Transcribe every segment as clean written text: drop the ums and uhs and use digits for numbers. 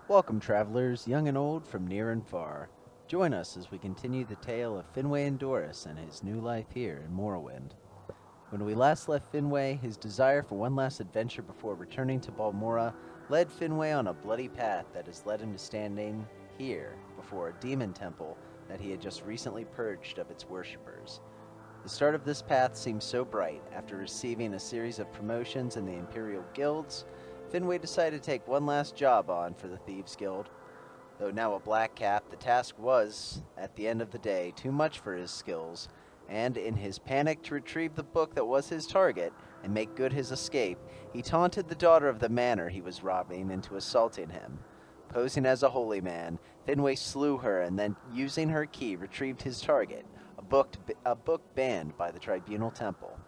Welcome, travelers, young and old, from near and far. Join us as we continue the tale of Finwe and Doris and his new life here in Morrowind. When we last left Finwe, his desire for one last adventure before returning to Balmora led Finwe on a bloody path that has led him to standing here before a demon temple that he had just recently purged of its worshippers. The start of this path seemed so bright. After receiving a series of promotions in the Imperial Guilds, Finwe decided to take one last job on for the Thieves Guild. Though now a BlackCap, the task was, at the end of the day, too much for his skills, and in his panic to retrieve the book that was his target and make good his escape, he taunted the daughter of the manor he was robbing into assaulting him. Posing as a holy man, Finwe slew her and then, using her key, retrieved his target, a book banned by the Tribunal Temple.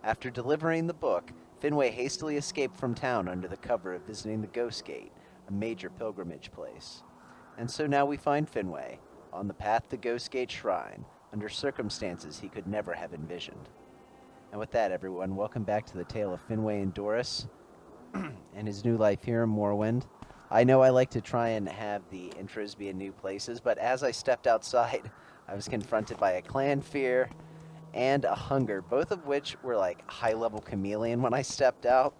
After delivering the book, Finwe hastily escaped from town under the cover of visiting the GhostGate, a major pilgrimage place. And so now we find Finwe, on the path to GhostGate Shrine, under circumstances he could never have envisioned. And with that, everyone, welcome back to the tale of Finwe and Doris, and his new life here in Morrowind. I know I like to try and have the intros be in new places, but as I stepped outside, I was confronted by a clan fear and a hunger, both of which were like high-level chameleon when I stepped out.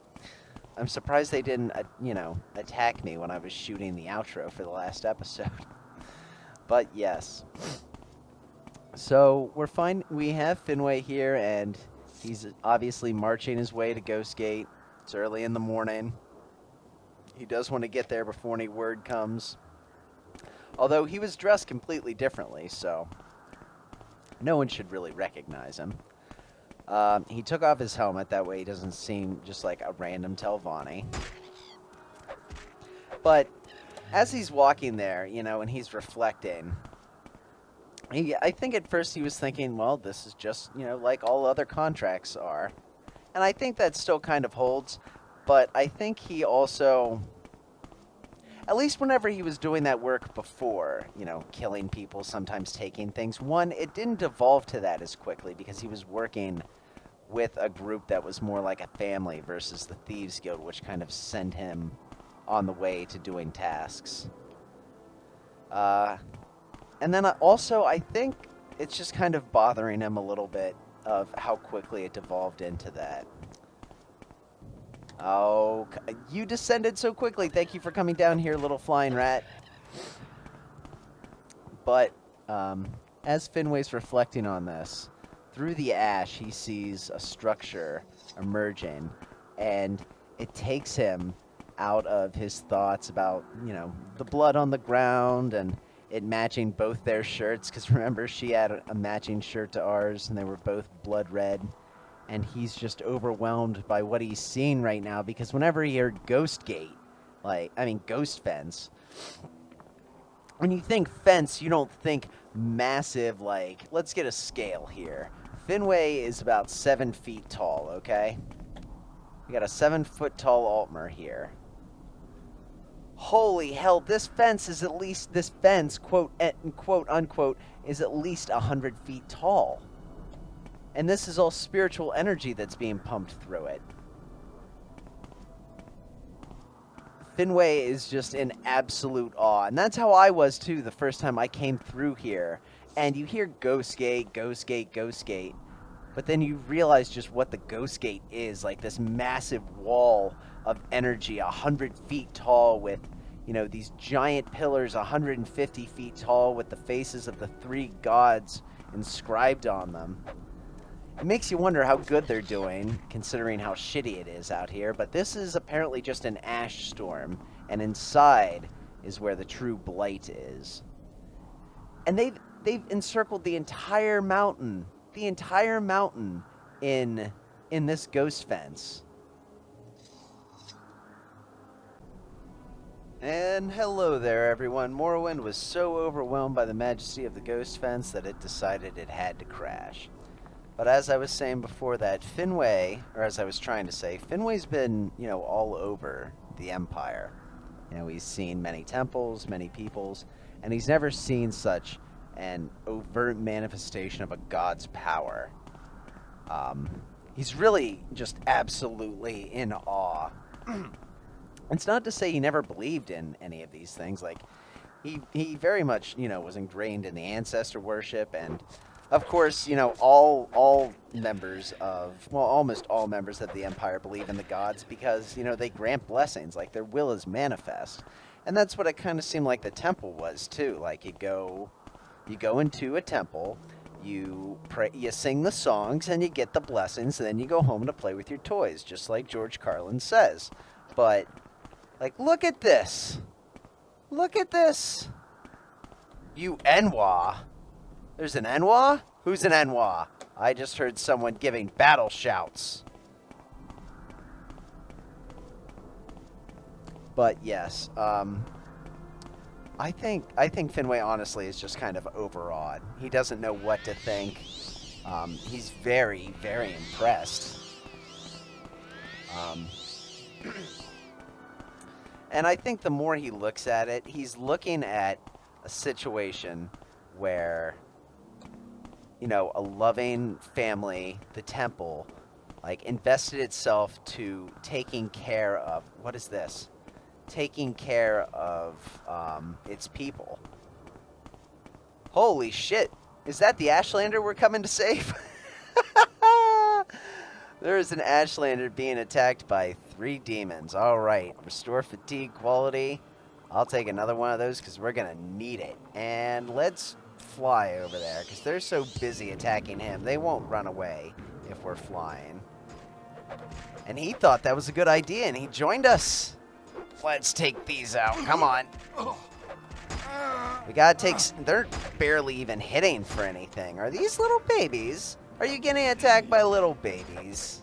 I'm surprised they didn't, attack me when I was shooting the outro for the last episode. But yes. So we have Finwe here, and he's obviously marching his way to GhostGate. It's early in the morning. He does want to get there before any word comes. Although he was dressed completely differently, so no one should really recognize him. He took off his helmet, that way he doesn't seem just like a random Telvanni. But as he's walking there, and he's reflecting, I think at first he was thinking, well, this is just, like all other contracts are. And I think that still kind of holds, but I think he also, at least whenever he was doing that work before, killing people, sometimes taking things, one, it didn't evolve to that as quickly because he was working with a group that was more like a family versus the Thieves Guild, which kind of sent him on the way to doing tasks. And then also, I think it's just kind of bothering him a little bit of how quickly it devolved into that. Oh, you descended so quickly. Thank you for coming down here, little flying rat. But as Finway's reflecting on this, through the ash, he sees a structure emerging, and it takes him out of his thoughts about, the blood on the ground and it matching both their shirts, because remember, she had a matching shirt to ours, and they were both blood red. And he's just overwhelmed by what he's seeing right now, because whenever he heard GhostGate, Ghost Fence, when you think fence, you don't think massive, let's get a scale here. Finwe is about 7 feet tall, okay? We got a 7-foot tall Altmer here. Holy hell, this fence, quote unquote, is at least 100 feet tall. And this is all spiritual energy that's being pumped through it. Finwe is just in absolute awe. And that's how I was, too, the first time I came through here. And you hear GhostGate, GhostGate, GhostGate. But then you realize just what the GhostGate is. Like this massive wall of energy, 100 feet tall with, these giant pillars, 150 feet tall with the faces of the 3 gods inscribed on them. It makes you wonder how good they're doing, considering how shitty it is out here, but this is apparently just an ash storm, and inside is where the true blight is. And they've encircled the entire mountain in this ghost fence. And hello there, everyone. Morrowind was so overwhelmed by the majesty of the ghost fence that it decided it had to crash. But as I was saying before that, Finwe's been, all over the Empire. He's seen many temples, many peoples, and he's never seen such an overt manifestation of a god's power. He's really just absolutely in awe. It's not to say he never believed in any of these things. Like, he very much, was ingrained in the ancestor worship, and of course, all members of, well, almost all members of the Empire believe in the gods because, they grant blessings, like their will is manifest. And that's what it kind of seemed like the temple was too. Like, you go into a temple, you pray, you sing the songs, and you get the blessings, and then you go home to play with your toys, just like George Carlin says. But, like, look at this. Look at this. You Enwa. There's an Enwa? Who's an Enwa? I just heard someone giving battle shouts. But yes, I think Finwe honestly is just kind of overawed. He doesn't know what to think. He's very, very impressed. And I think the more he looks at it, he's looking at a situation where, a loving family, the temple, like, invested itself to taking care of, what is this? Taking care of its people. Holy shit. Is that the Ashlander we're coming to save? There is an Ashlander being attacked by 3 demons. Alright, restore fatigue quality. I'll take another one of those because we're going to need it. And let's fly over there because they're so busy attacking him. They won't run away if we're flying. And he thought that was a good idea and he joined us. Let's take these out. Come on. We gotta take... They're barely even hitting for anything. Are these little babies? Are you getting attacked by little babies?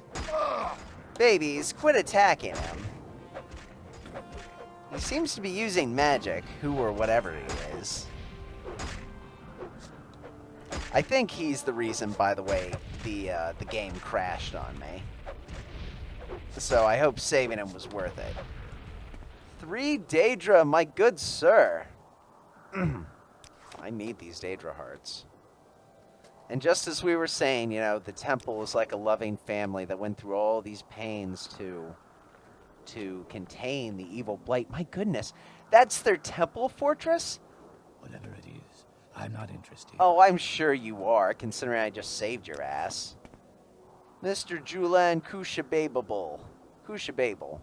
Babies, quit attacking him. He seems to be using magic, who or whatever he is. I think he's the reason, by the way, the game crashed on me. So I hope saving him was worth it. 3 Daedra, my good sir. I need these Daedra hearts. And just as we were saying, the temple is like a loving family that went through all these pains to contain the evil blight. My goodness, that's their temple fortress? Whatever it is, I'm not interested. Oh, I'm sure you are, considering I just saved your ass. Mr. Julan Kushababable. Kushibale.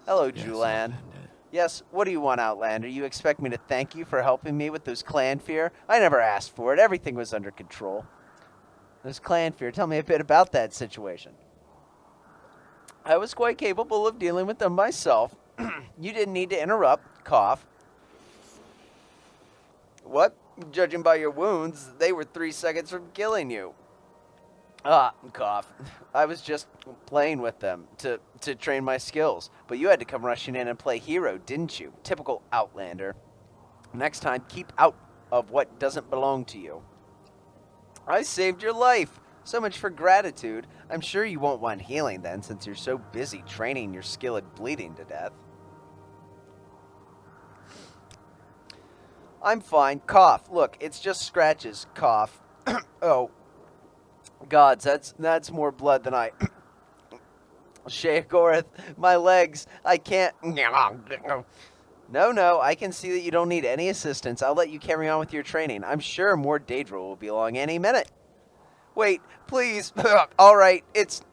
Hello, Yes, Julan. Outlander. Yes, what do you want, Outlander? You expect me to thank you for helping me with those clan fear? I never asked for it. Everything was under control. Those clan fear, tell me a bit about that situation. I was quite capable of dealing with them myself. You didn't need to interrupt. Cough. What? Judging by your wounds, they were 3 seconds from killing you. Cough. I was just playing with them to train my skills. But you had to come rushing in and play hero, didn't you? Typical Outlander. Next time, keep out of what doesn't belong to you. I saved your life. So much for gratitude. I'm sure you won't want healing then, since you're so busy training your skill at bleeding to death. I'm fine. Cough. Look, it's just scratches. Cough. Oh. Gods, that's more blood than I... Sheogorath, my legs, I can't... No, I can see that you don't need any assistance. I'll let you carry on with your training. I'm sure more Daedra will be along any minute. Wait, please. Alright, it's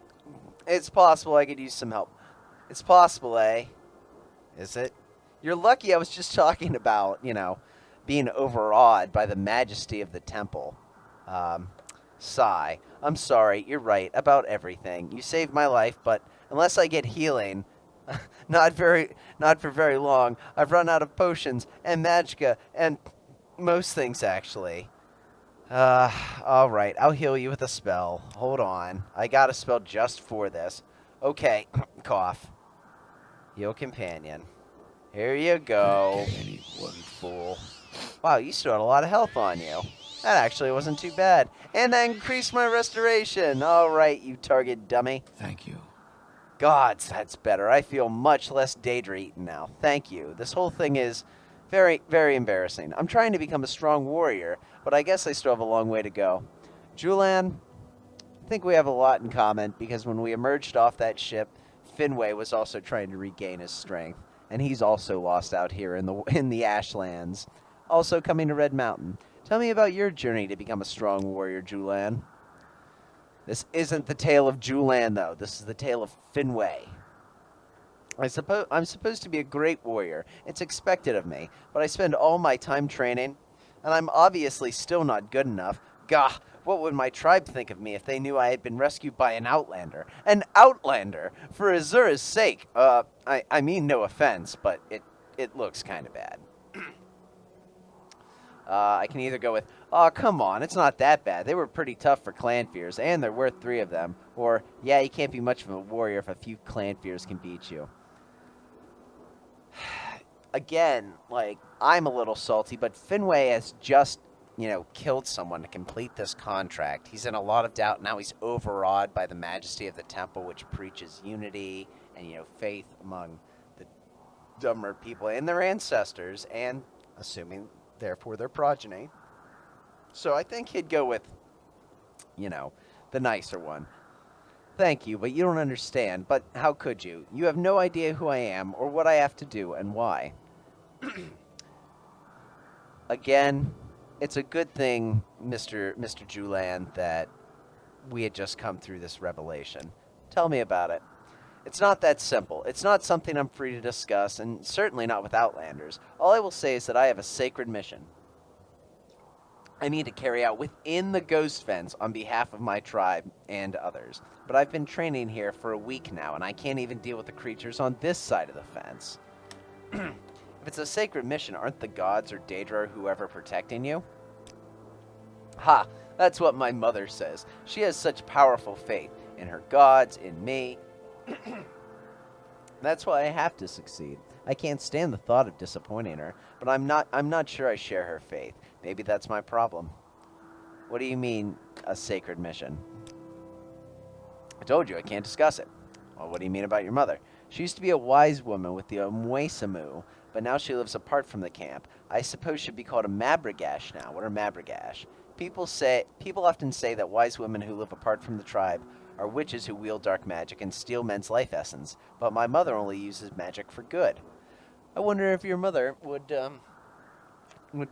possible I could use some help. It's possible, eh? Is it? You're lucky I was just talking about, being overawed by the majesty of the temple. Sigh. I'm sorry, you're right about everything. You saved my life, but unless I get healing, not for very long, I've run out of potions and magicka and most things, actually. Alright, I'll heal you with a spell. Hold on. I got a spell just for this. Okay, cough. Heal companion. Here you go, you fool. Wow, you still had a lot of health on you. That actually wasn't too bad. And that increased my restoration. Alright, you target dummy. Thank you. Gods, that's better. I feel much less Daedra eaten now. Thank you. This whole thing is Very, very embarrassing. I'm trying to become a strong warrior, but I guess I still have a long way to go. Julian, I think we have a lot in common because when we emerged off that ship, Finwe was also trying to regain his strength, and he's also lost out here in the Ashlands. Also coming to Red Mountain. Tell me about your journey to become a strong warrior, Julian. This isn't the tale of Julian, though. This is the tale of Finwe. I'm supposed to be a great warrior. It's expected of me, but I spend all my time training, and I'm obviously still not good enough. Gah, what would my tribe think of me if they knew I had been rescued by an outlander? An outlander! For Azura's sake. I mean no offense, but it looks kind of bad. I can either go with, oh, come on, it's not that bad. They were pretty tough for clan fears, and they're worth 3 of them. Or, yeah, you can't be much of a warrior if a few clan fears can beat you. Again, like, I'm a little salty, but Finwe has just, killed someone to complete this contract. He's in a lot of doubt. Now he's overawed by the majesty of the temple, which preaches unity and, faith among the dumber people and their ancestors, and assuming, therefore, their progeny. So I think he'd go with, the nicer one. Thank you, but you don't understand. But how could you? You have no idea who I am or what I have to do and why. Again, it's a good thing, Mr. Julian, that we had just come through this revelation. Tell me about it. It's not that simple. It's not something I'm free to discuss, and certainly not with Outlanders. All I will say is that I have a sacred mission I need to carry out within the ghost fence on behalf of my tribe and others. But I've been training here for a week now, and I can't even deal with the creatures on this side of the fence. If it's a sacred mission, aren't the gods or Daedra or whoever protecting you? Ha! That's what my mother says. She has such powerful faith in her gods, in me. That's why I have to succeed. I can't stand the thought of disappointing her, but I'm not sure I share her faith. Maybe that's my problem. What do you mean, a sacred mission? I told you I can't discuss it. Well, what do you mean about your mother? She used to be a wise woman with the Umwesamu, but now she lives apart from the camp. I suppose she'd be called a Mabragash now. What are Mabragash? People often say that wise women who live apart from the tribe are witches who wield dark magic and steal men's life essence, but my mother only uses magic for good. I wonder if your mother would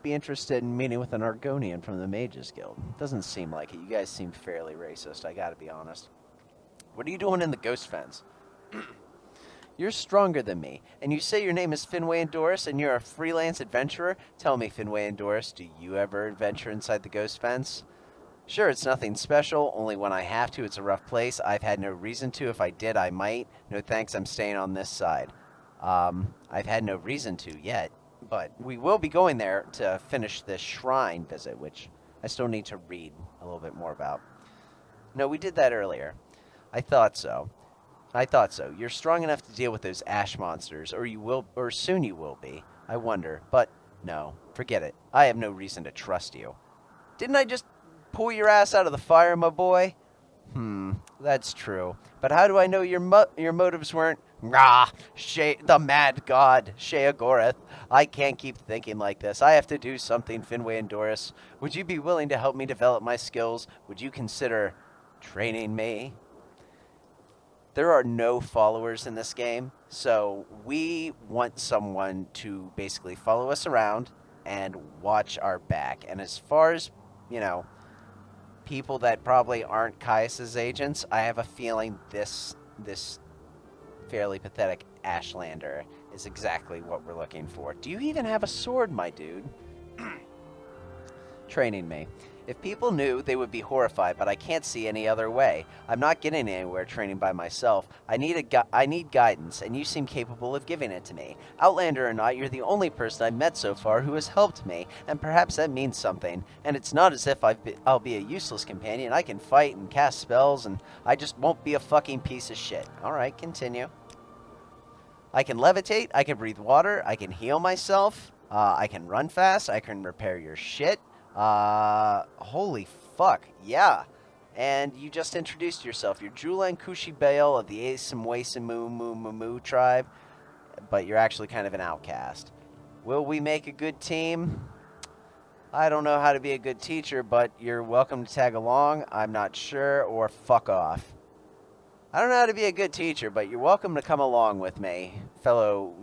be interested in meeting with an Argonian from the Mages Guild. Doesn't seem like it. You guys seem fairly racist, I gotta be honest. What are you doing in the ghost fence? You're stronger than me, and you say your name is Finwe and Doris, and you're a freelance adventurer? Tell me, Finwe and Doris, do you ever adventure inside the ghost fence? Sure, it's nothing special, only when I have to. It's a rough place. I've had no reason to. If I did, I might. No thanks, I'm staying on this side. I've had no reason to yet, but we will be going there to finish this shrine visit, which I still need to read a little bit more about. No, we did that earlier. I thought so. You're strong enough to deal with those ash monsters, or soon you will be. I wonder, but no, forget it. I have no reason to trust you. Didn't I just pull your ass out of the fire, my boy? That's true. But how do I know your motives weren't, the mad god, Sheagorath? I can't keep thinking like this. I have to do something, Finwe and Doris. Would you be willing to help me develop my skills? Would you consider training me? There are no followers in this game, so we want someone to basically follow us around and watch our back. And as far as, people that probably aren't Caius's agents, I have a feeling this fairly pathetic Ashlander is exactly what we're looking for. Do you even have a sword, my dude? Training me. If people knew, they would be horrified, but I can't see any other way. I'm not getting anywhere training by myself. I need guidance, and you seem capable of giving it to me. Outlander or not, you're the only person I've met so far who has helped me, and perhaps that means something. And it's not as if I'll be a useless companion. I can fight and cast spells, and I just won't be a fucking piece of shit. Alright, continue. I can levitate, I can breathe water, I can heal myself, I can run fast, I can repair your shit. Holy fuck, yeah. And you just introduced yourself. You're Julian Kushi-Bale of the Asimwasimu tribe, but you're actually kind of an outcast. Will we make a good team? I don't know how to be a good teacher, but you're welcome to tag along. I'm not sure, or fuck off. I don't know how to be a good teacher, but you're welcome to come along with me, fellow,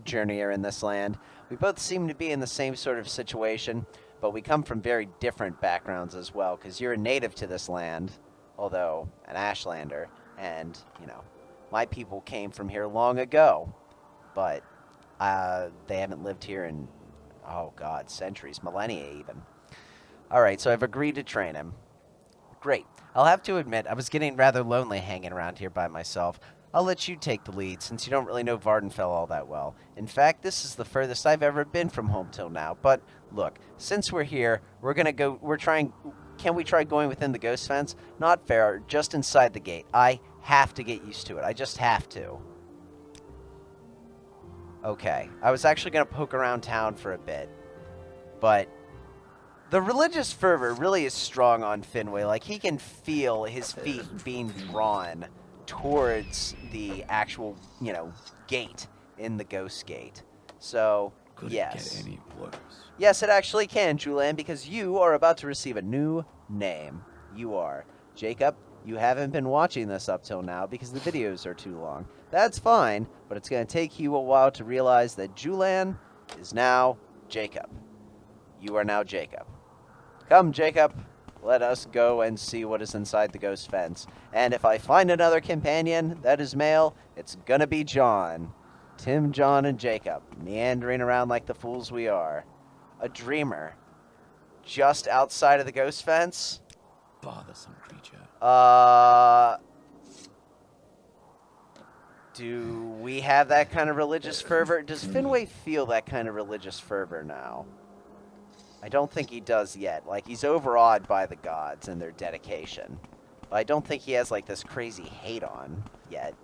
journeyer in this land. We both seem to be in the same sort of situation, but we come from very different backgrounds as well, because you're a native to this land, although an Ashlander, and, my people came from here long ago, but they haven't lived here in, oh god, centuries, millennia even. Alright, so I've agreed to train him. Great. I'll have to admit, I was getting rather lonely hanging around here by myself. I'll let you take the lead, since you don't really know Vardenfell all that well. In fact, this is the furthest I've ever been from home till now. But, look, since we're here, can we try going within the ghost fence? Not fair, just inside the gate. I have to get used to it. I just have to. Okay, I was actually going to poke around town for a bit, but the religious fervor really is strong on Finwe. Like, he can feel his feet being drawn towards the actual, gate in the ghost gate. So, Could yes. it get any worse? Yes, it actually can, Julian, because you are about to receive a new name. You are. Jacob, you haven't been watching this up till now because the videos are too long. That's fine, but it's going to take you a while to realize that Julian is now Jacob. You are now Jacob. Come, Jacob. Let us go and see what is inside the ghost fence. And if I find another companion that is male, it's gonna be John. Tim, John, and Jacob, meandering around like the fools we are. A dreamer. Just outside of the ghost fence? Bothersome creature. Do we have that kind of religious fervor? Does Finwe feel that kind of religious fervor now? I don't think he does yet. Like, he's overawed by the gods and their dedication. But I don't think he has, like, this crazy hate on yet.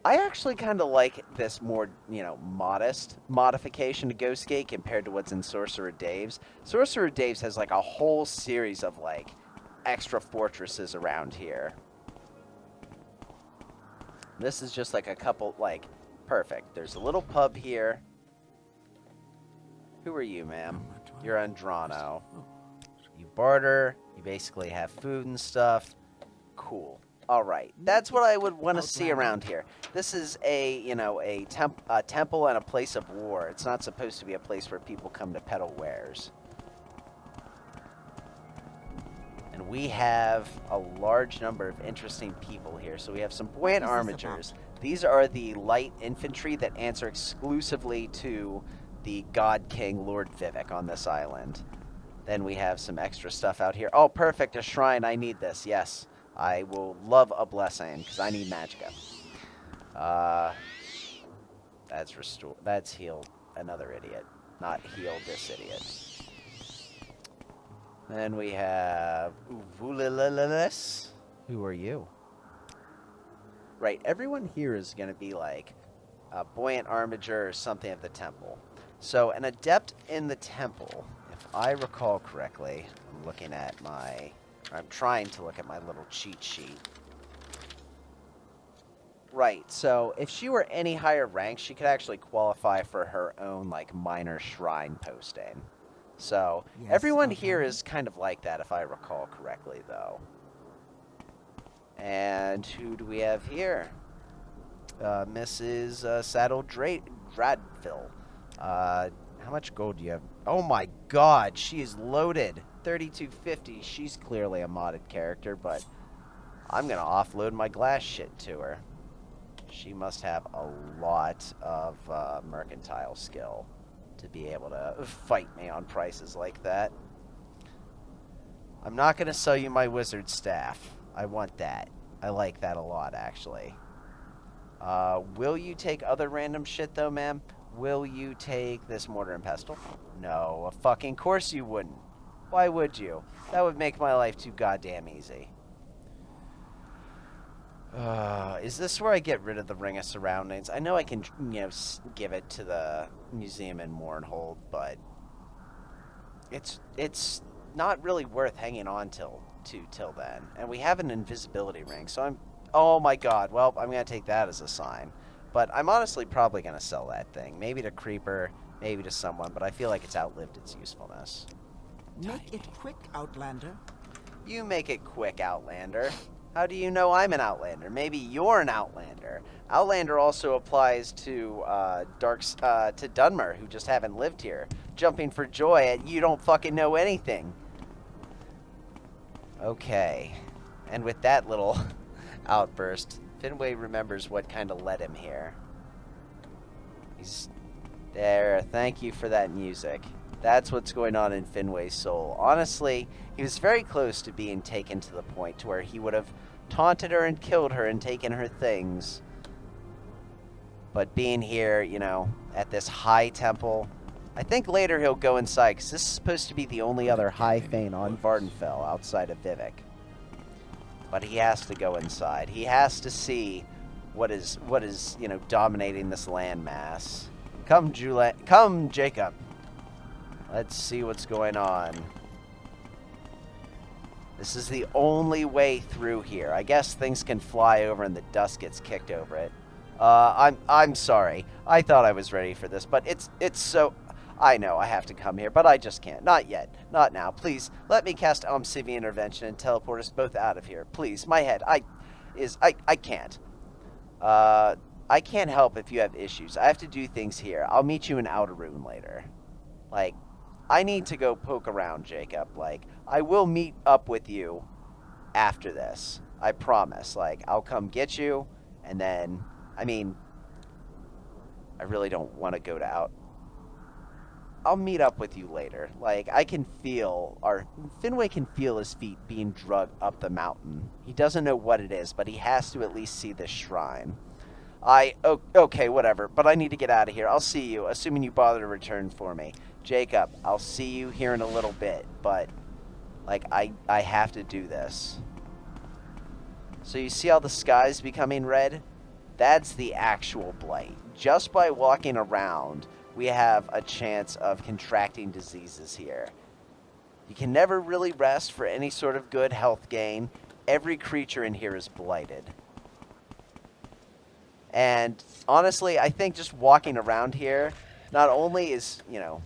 I actually kind of like this more, modest modification to GhostGate compared to what's in Sorcerer Dave's. Sorcerer Dave's has, like, a whole series of, like, extra fortresses around here. This is just, like, a couple, like, perfect. There's a little pub here. Who are you, ma'am? You're Andrano. You barter. You basically have food and stuff. Cool. All right. That's what I would want to see around here. This is a temple and a place of war. It's not supposed to be a place where people come to peddle wares. And we have a large number of interesting people here. So we have some buoyant armigers. These are the light infantry that answer exclusively to the God King Lord Vivek on this island. Then we have some extra stuff out here. Oh, perfect, a shrine. I need this. Yes, I will love a blessing because I need magicka. That's restore. That's healed another idiot. Not heal this idiot. Then we have Uvuleleles. Who are you? Right, everyone here is going to be like a buoyant armiger or something of the temple. So, an adept in the temple, if I recall correctly, I'm trying to look at my little cheat sheet. Right, so if she were any higher rank, she could actually qualify for her own, like, minor shrine posting. So, yes, everyone here is kind of like that, if I recall correctly, though. And who do we have here? Mrs. Saddle Dradville. How much gold do you have? Oh my god, she is loaded. 3250. She's clearly a modded character, but I'm gonna offload my glass shit to her. She must have a lot of mercantile skill to be able to fight me on prices like that. I'm not gonna sell you my wizard staff. I want that. I like that a lot, actually. Will you take other random shit, though, ma'am? Will you take this mortar and pestle? No, of fucking course you wouldn't. Why would you? That would make my life too goddamn easy. Is this where I get rid of the Ring of Surroundings? I know I can, give it to the museum in Mournhold, but it's not really worth hanging on till then. And we have an invisibility ring, so oh my god, well, I'm gonna take that as a sign. But I'm honestly probably going to sell that thing. Maybe to Creeper, maybe to someone, but I feel like it's outlived its usefulness. Make it quick, Outlander. You make it quick, Outlander. How do you know I'm an Outlander? Maybe you're an Outlander. Outlander also applies to to Dunmer, who just haven't lived here, jumping for joy at you don't fucking know anything. Okay, and with that little outburst, Finwe remembers what kind of led him here. He's there. Thank you for that music. That's what's going on in Finway's soul. Honestly, he was very close to being taken to the point to where he would have taunted her and killed her and taken her things. But being here, you know, at this high temple, I think later he'll go inside, because this is supposed to be the only other high fane on Vardenfell outside of Vivek. But he has to go inside. He has to see what is dominating this landmass. Come, Jacob. Let's see what's going on. This is the only way through here. I guess things can fly over and the dust gets kicked over it. I'm sorry. I thought I was ready for this, but it's so... I know I have to come here, but I just can't. Not yet. Not now. Please, let me cast Civi Intervention and teleport us both out of here. Please, my head. I can't. I can't help if you have issues. I have to do things here. I'll meet you in Outer Rune later. Like, I need to go poke around, Jacob. Like, I will meet up with you after this. I promise. Like, I'll come get you, and then, I mean, I really don't want to go to I'll meet up with you later. Like, I can feel, Finway can feel his feet being dragged up the mountain. He doesn't know what it is, but he has to at least see this shrine. Okay, whatever, but I need to get out of here. I'll see you, assuming you bother to return for me. Jacob, I'll see you here in a little bit, but, like, I have to do this. So you see how the sky's becoming red? That's the actual blight. Just by walking around, we have a chance of contracting diseases here. You can never really rest for any sort of good health gain. Every creature in here is blighted. And honestly, I think just walking around here, not only is, you know,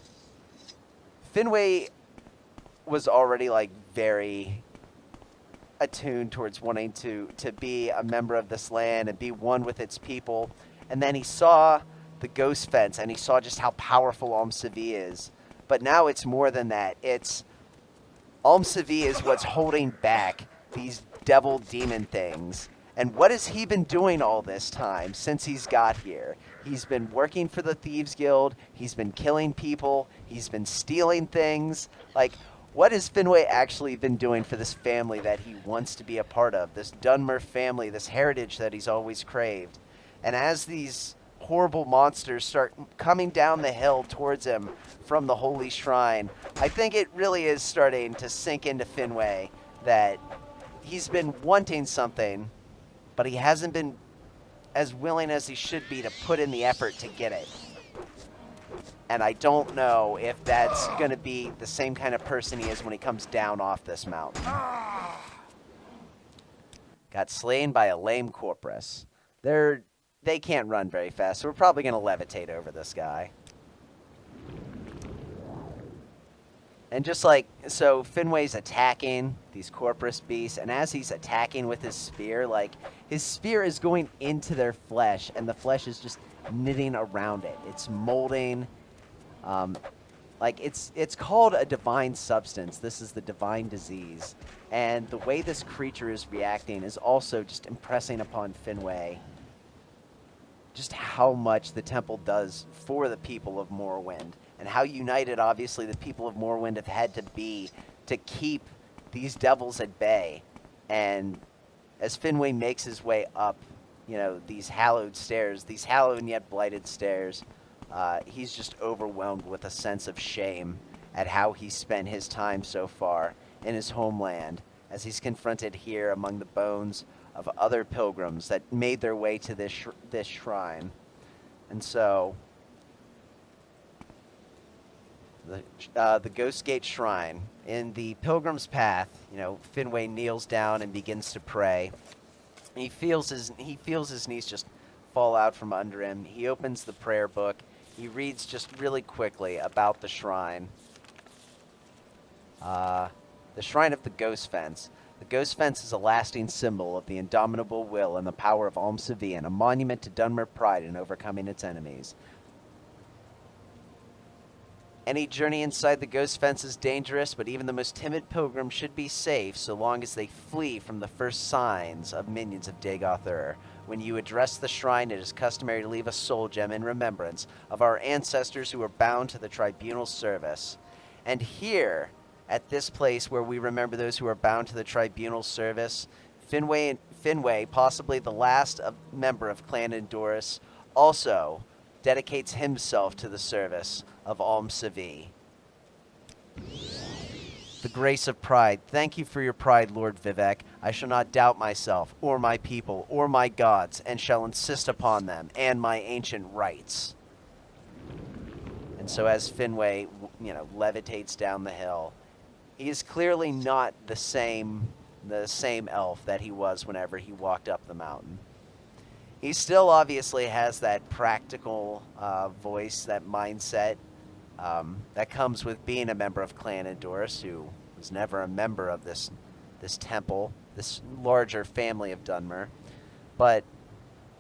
Finway was already, like, very attuned towards wanting to be a member of this land and be one with its people. And then he saw the ghost fence, and he saw just how powerful Civi is. But now it's more than that. It's Civi is what's holding back these devil demon things. And what has he been doing all this time since he's got here? He's been working for the Thieves Guild. He's been killing people. He's been stealing things. Like, what has Finway actually been doing for this family that he wants to be a part of? This Dunmer family, this heritage that he's always craved. And as these horrible monsters start coming down the hill towards him from the holy shrine, I think it really is starting to sink into Finway that he's been wanting something, but he hasn't been as willing as he should be to put in the effort to get it. And I don't know if that's going to be the same kind of person he is when he comes down off this mountain. Got slain by a lame corpus. They can't run very fast, so we're probably going to levitate over this guy. And just like, so Finway's attacking these corpus beasts, and as he's attacking with his spear, like, his spear is going into their flesh, and the flesh is just knitting around it. It's molding. Like, it's called a divine substance. This is the divine disease. And the way this creature is reacting is also just impressing upon Finway just how much the temple does for the people of Morrowind, and how united, obviously, the people of Morrowind have had to be to keep these devils at bay. And as Finway makes his way up, you know, these hallowed stairs, these hallowed and yet blighted stairs, he's just overwhelmed with a sense of shame at how he spent his time so far in his homeland, as he's confronted here among the bones of other pilgrims that made their way to this shrine. And so, the GhostGate Shrine, in the pilgrim's path, you know, Finway kneels down and begins to pray. He feels his knees just fall out from under him. He opens the prayer book. He reads just really quickly about the shrine. The Shrine of the Ghost Fence. The Ghost Fence is a lasting symbol of the indomitable will and the power of Alm Sevian, a monument to Dunmer pride in overcoming its enemies. Any journey inside the Ghost Fence is dangerous, but even the most timid pilgrim should be safe so long as they flee from the first signs of minions of Dagoth-Ur. When you address the shrine, it is customary to leave a soul gem in remembrance of our ancestors who were bound to the tribunal service. And here, at this place where we remember those who are bound to the tribunal service, Finwe, possibly the last member of Clan Endurus, also dedicates himself to the service of Alm Sevi. The grace of pride. Thank you for your pride, Lord Vivek. I shall not doubt myself, or my people, or my gods, and shall insist upon them, and my ancient rights. And so as Finwe, levitates down the hill, he is clearly not the same elf that he was whenever he walked up the mountain. He still obviously has that practical voice, that mindset that comes with being a member of Clan Endurus, who was never a member of this temple, this larger family of Dunmer. But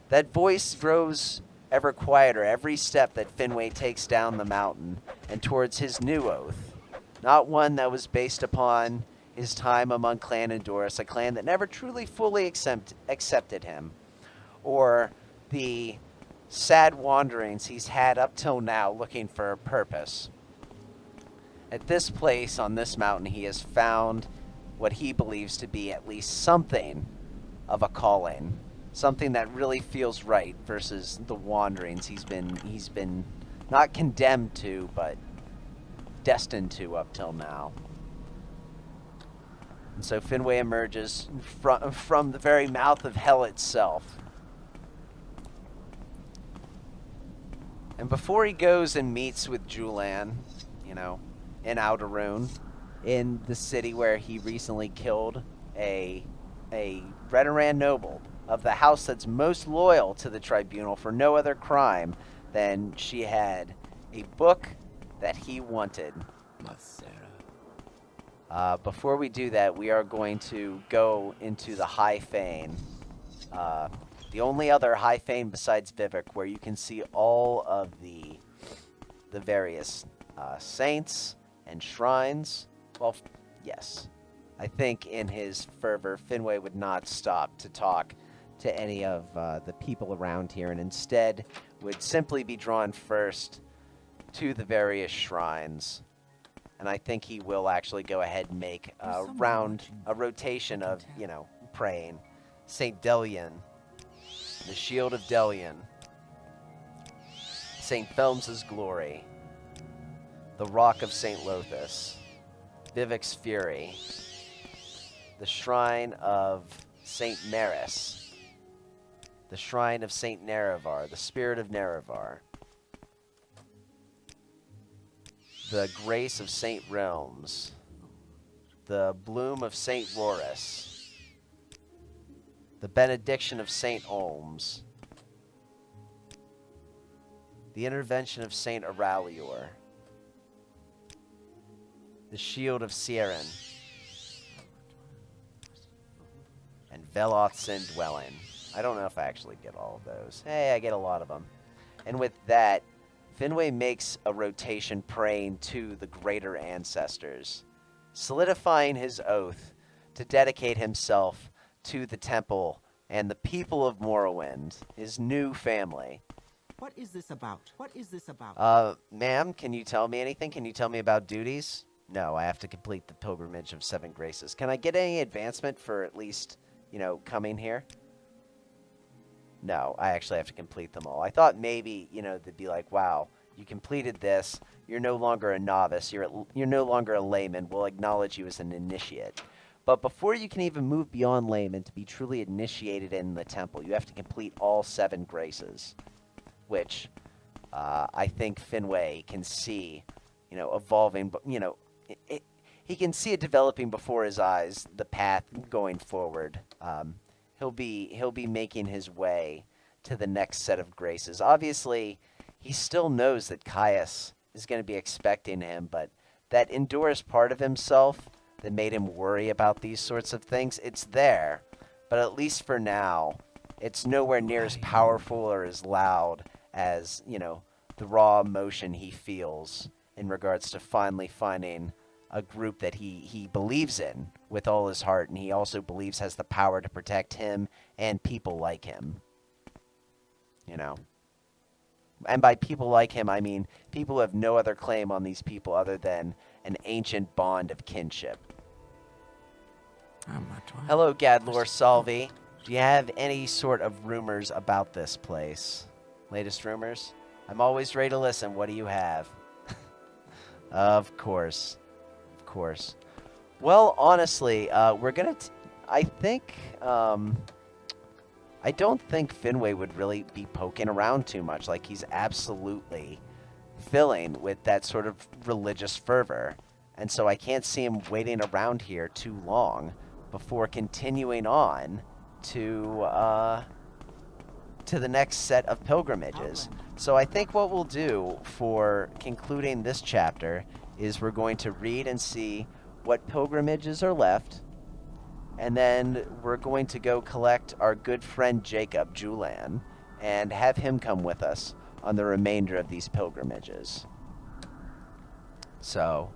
that voice grows ever quieter every step that Finwe takes down the mountain and towards his new oath. Not one that was based upon his time among Clan Endurus, a clan that never truly fully accepted him, or the sad wanderings he's had up till now looking for a purpose. At this place, on this mountain, he has found what he believes to be at least something of a calling. Something that really feels right versus the wanderings he's been not condemned to, but destined to up till now. And so Finwe emerges from the very mouth of hell itself. And before he goes and meets with Julan, in Outerune, in the city where he recently killed a Redoran noble of the house that's most loyal to the tribunal for no other crime than she had a book that he wanted. Before we do that, we are going to go into the High Fane. The only other High Fane besides Vivek, where you can see all of the various saints and shrines. Well, yes. I think in his fervor, Finwe would not stop to talk to any of the people around here, and instead would simply be drawn first to the various shrines. And I think he will actually go ahead and make a rotation of, praying. St. Delian, the Shield of Delian, St. Felm's Glory, the Rock of St. Lothus, Vivek's Fury, the Shrine of St. Maris, the Shrine of St. Nerevar, the Spirit of Nerevar, the Grace of St. Realms, the Bloom of St. Rorus, the Benediction of St. Olms, the Intervention of St. Aralior, the Shield of Siren, and Veloth's Indwelling. I don't know if I actually get all of those. Hey, I get a lot of them. And with that, Finwe makes a rotation praying to the greater ancestors, solidifying his oath to dedicate himself to the temple and the people of Morrowind, his new family. What is this about? What is this about? Ma'am, can you tell me anything? Can you tell me about duties? No, I have to complete the pilgrimage of 7 graces. Can I get any advancement for at least, coming here? No, I actually have to complete them all. I thought maybe, they'd be like, wow, you completed this. You're no longer a novice. You're no longer a layman. We'll acknowledge you as an initiate. But before you can even move beyond layman to be truly initiated in the temple, you have to complete all 7 graces, which I think Finwe can see, evolving. But he can see it developing before his eyes. The path going forward. He'll be making his way to the next set of graces. Obviously, he still knows that Caius is going to be expecting him, but that Endurus part of himself that made him worry about these sorts of things, it's there. But at least for now, it's nowhere near as powerful or as loud as, the raw emotion he feels in regards to finally finding a group that he believes in with all his heart, and he also believes has the power to protect him and people like him. And by people like him, I mean people who have no other claim on these people other than an ancient bond of kinship. Hello, Gadlor Salvi. Do you have any sort of rumors about this place? Latest rumors? I'm always ready to listen. What do you have? Of course. Well, honestly, we're gonna... I think... I don't think Finwe would really be poking around too much. Like, he's absolutely filling with that sort of religious fervor. And so I can't see him waiting around here too long before continuing on to the next set of pilgrimages. So I think what we'll do for concluding this chapter is we're going to read and see what pilgrimages are left, and then we're going to go collect our good friend Jacob, Julan, and have him come with us on the remainder of these pilgrimages. So,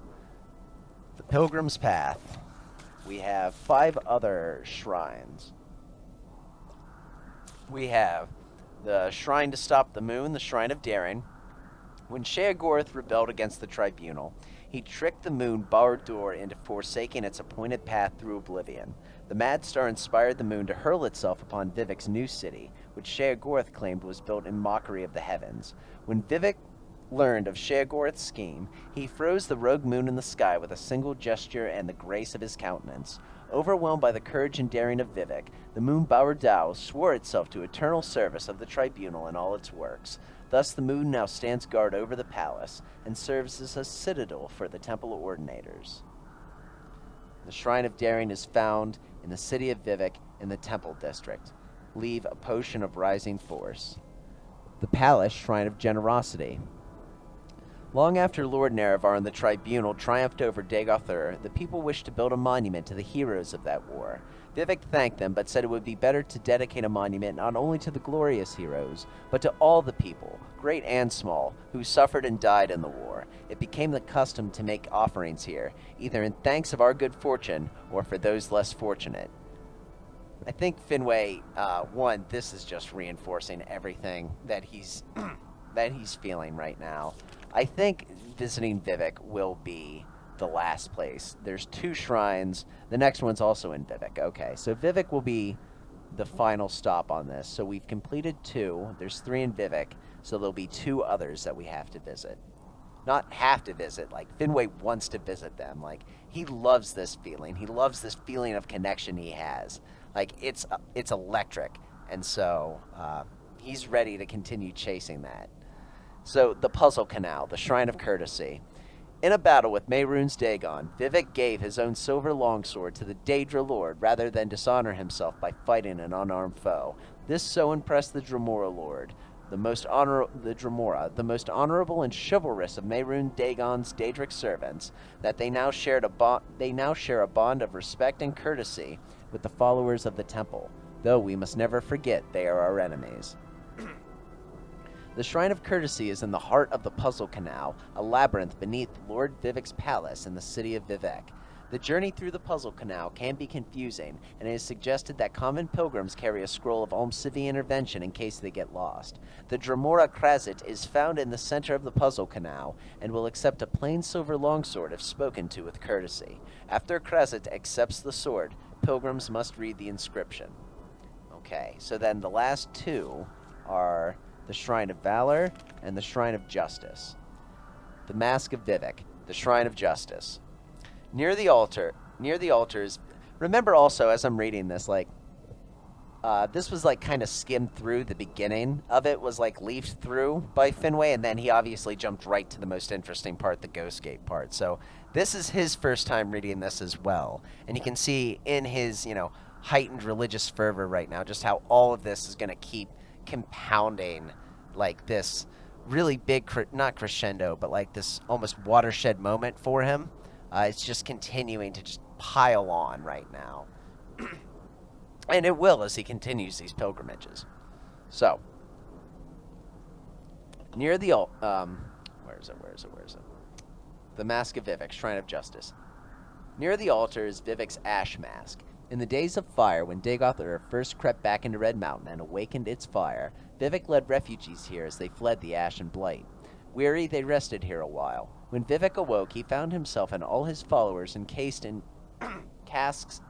the Pilgrim's Path. We have 5 other shrines. We have the Shrine to Stop the Moon, the Shrine of Daring. When Sheogorath rebelled against the Tribunal, he tricked the moon Barad-dûr into forsaking its appointed path through oblivion. The Mad Star inspired the moon to hurl itself upon Vivek's new city, which Sheogorath claimed was built in mockery of the heavens. When Vivek learned of Sheogorath's scheme, he froze the rogue moon in the sky with a single gesture and the grace of his countenance. Overwhelmed by the courage and daring of Vivek, the moon Barad-dûr swore itself to eternal service of the Tribunal and all its works. Thus the moon now stands guard over the palace and serves as a citadel for the temple ordinators. The Shrine of Daring is found in the city of Vivek in the Temple District. Leave a potion of rising force. The Palace Shrine of Generosity. Long after Lord Nerevar and the Tribunal triumphed over Dagoth-ur, the people wished to build a monument to the heroes of that war. Vivek thanked them, but said it would be better to dedicate a monument not only to the glorious heroes, but to all the people, great and small, who suffered and died in the war. It became the custom to make offerings here, either in thanks of our good fortune, or for those less fortunate. I think Finwe, this is just reinforcing everything that he's that he's feeling right now. I think visiting Vivek will be the last place. There's 2 shrines. The next one's also in Vivek. Okay, so Vivek will be the final stop on this. So we've completed 2. There's 3 in Vivek, so there'll be 2 others that we have to visit. Not have to visit, like Finwe wants to visit them. Like, he loves this feeling. He loves this feeling of connection he has. Like, it's electric. And so he's ready to continue chasing that. So, the Puzzle Canal, the Shrine of Courtesy. In a battle with Mehrunes Dagon, Vivek gave his own silver longsword to the Daedra Lord rather than dishonor himself by fighting an unarmed foe. This so impressed the Dremora Lord, the most honorable and chivalrous of Mehrunes Dagon's Daedric servants, that they now share a bond of respect and courtesy with the followers of the temple, though we must never forget they are our enemies. The Shrine of Courtesy is in the heart of the Puzzle Canal, a labyrinth beneath Lord Vivek's palace in the city of Vivek. The journey through the Puzzle Canal can be confusing, and it is suggested that common pilgrims carry a scroll of Almsivi intervention in case they get lost. The Dremora Krazit is found in the center of the Puzzle Canal, and will accept a plain silver longsword if spoken to with courtesy. After Krazit accepts the sword, pilgrims must read the inscription. Okay, so then the last 2 are the Shrine of Valor and the Shrine of Justice. The Mask of Vivek, the Shrine of Justice. Near the altars, remember also as I'm reading this, this was kind of skimmed through. The beginning of it was leafed through by Finwe, and then he obviously jumped right to the most interesting part, the GhostGate part. So this is his first time reading this as well. And you can see in his, heightened religious fervor right now just how all of this is going to keep compounding, like, this really big, not crescendo, but like this almost watershed moment for him. It's just continuing to just pile on right now. And it will as he continues these pilgrimages. So, near the where is it? The Mask of Vivek, Shrine of Justice. Near the altar is Vivek's ash mask. In the days of fire, when Dagoth first crept back into Red Mountain and awakened its fire, Vivek led refugees here as they fled the ash and blight. Weary, they rested here a while. When Vivek awoke, he found himself and all his followers encased in casts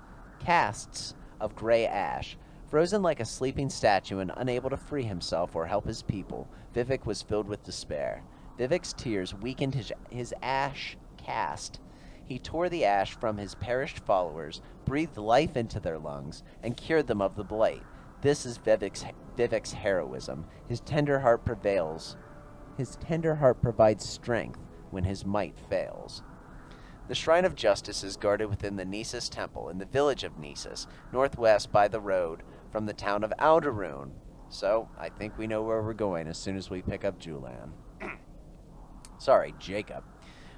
of gray ash. Frozen like a sleeping statue and unable to free himself or help his people, Vivek was filled with despair. Vivek's tears weakened his ash caste. He tore the ash from his perished followers, breathed life into their lungs, and cured them of the blight. This is Vivek's heroism. His tender heart prevails. His tender heart provides strength when his might fails. The Shrine of Justice is guarded within the Nisus Temple in the village of Nisus, northwest by the road from the town of Alderune. So, I think we know where we're going as soon as we pick up Julan. Sorry, Jacob.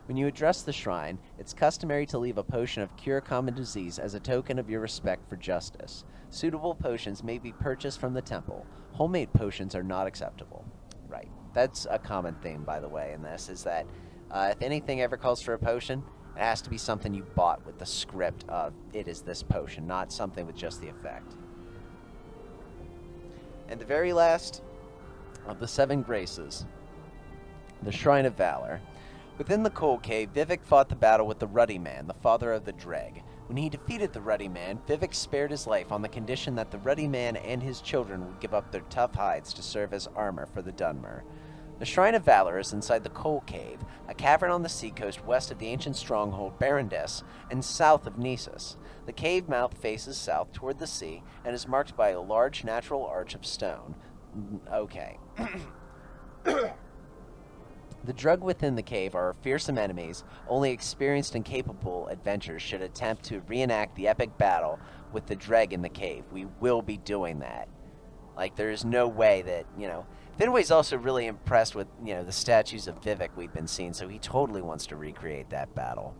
When you address the shrine, it's customary to leave a potion of cure common disease as a token of your respect for justice. Suitable potions may be purchased from the temple. Homemade potions are not acceptable. Right. That's a common theme, by the way, in this, is that if anything ever calls for a potion, it has to be something you bought with the script of, it is this potion, not something with just the effect. And the very last of the 7 graces, the Shrine of Valor. Within the Cold Cave, Vivek fought the battle with the Ruddy Man, the father of the Dreg. When he defeated the Ruddy Man, Vivek spared his life on the condition that the Ruddy Man and his children would give up their tough hides to serve as armor for the Dunmer. The Shrine of Valor is inside the Coal Cave, a cavern on the seacoast west of the ancient stronghold Barondess and south of Nisus. The cave mouth faces south toward the sea and is marked by a large natural arch of stone. Okay. The drug within the cave are fearsome enemies. Only experienced and capable adventurers should attempt to reenact the epic battle with the dreg in the cave. We will be doing that. Like, there's no way that, Finway's also really impressed with, the statues of Vivek we've been seeing, so he totally wants to recreate that battle.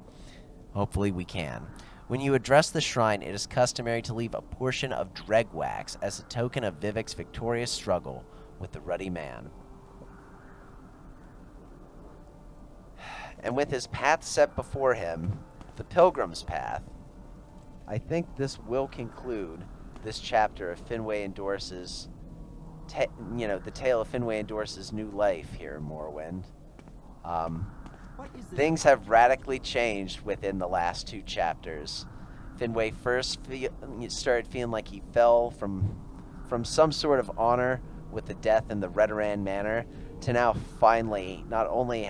Hopefully we can. When you address the shrine, it is customary to leave a portion of dreg wax as a token of Vivek's victorious struggle with the Ruddy Man. And with his path set before him, the pilgrim's path, I think this will conclude this chapter of Finwe and Doris's, the tale of Finwe and Doris's new life here in Morrowind. Things have radically changed within the last 2 chapters. Finwe first started feeling like he fell from some sort of honor with the death in the Redoran Manor, to now finally not only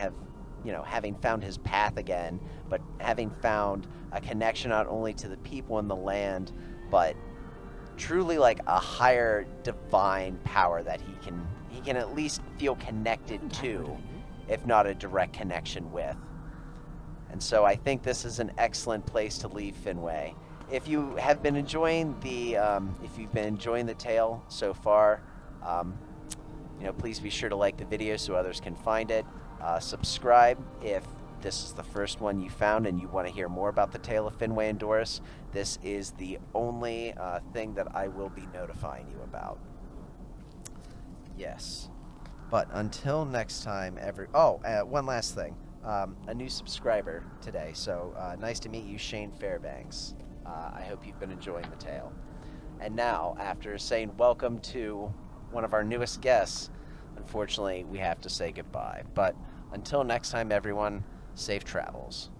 having found his path again, but having found a connection not only to the people and the land, but truly like a higher divine power that he can at least feel connected to, if not a direct connection with. And so I think this is an excellent place to leave Finwe. If you have been enjoying if you've been enjoying the tale so far, please be sure to like the video so others can find it. Subscribe if this is the first one you found and you want to hear more about the tale of Finwe and Doris. This is the only thing that I will be notifying you about. Yes. But until next time, one last thing. A new subscriber today, so nice to meet you, Shane Fairbanks. I hope you've been enjoying the tale. And now, after saying welcome to one of our newest guests, unfortunately, we have to say goodbye. But until next time, everyone, safe travels.